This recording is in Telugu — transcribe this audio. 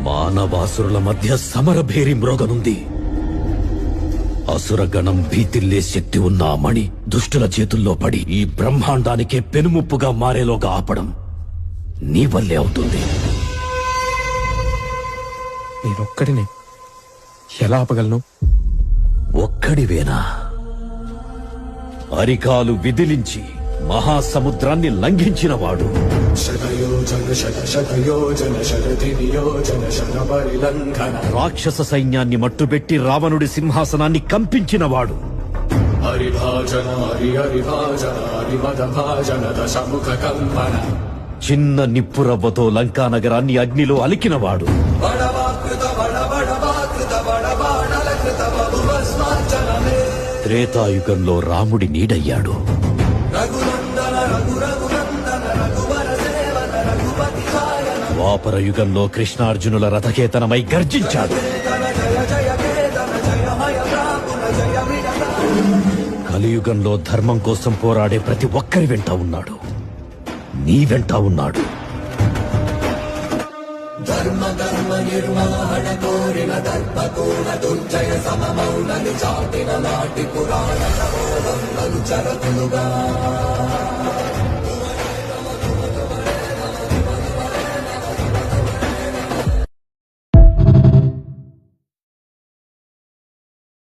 మానవాసురుల మధ్య సమరభేరి మ్రోగనుంది. అసురగణం భీతిల్లే శక్తి ఉన్న ఆ మణి దుష్టుల చేతుల్లో పడి ఈ బ్రహ్మాండానికే పెనుముప్పుగా మారేలోగా ఆపడం నీ వల్లే అవుతుంది. నేనొక్కడినే ఎలా ఆపగలను? ఒక్కడివేనా? అరికాలు విదిలించి మహాసముద్రాన్ని లంఘించినవాడు, రాక్షస సైన్యాన్ని మట్టుబెట్టి రావణుడి సింహాసనాన్ని కంపించినవాడు, చిన్న నిప్పురవ్వతో లంకా నగరాన్ని అగ్నిలో అలికినవాడు, త్రేతాయుగంలో రాముడి నీడయ్యాడు, ద్వాపర యుగంలో కృష్ణార్జునుల రథకేతనమై గర్జించాడు, కలియుగంలో ధర్మం కోసం పోరాడే ప్రతి ఒక్కరి వెంట ఉన్నాడు. నీ వెంట ఉన్నాడు. ధర్మ కర్మ నిర్వహణ కోరిన దర్పకోణ దుర్జయ సమమౌనని చాటిన నాటి పురాణ చరతులుగా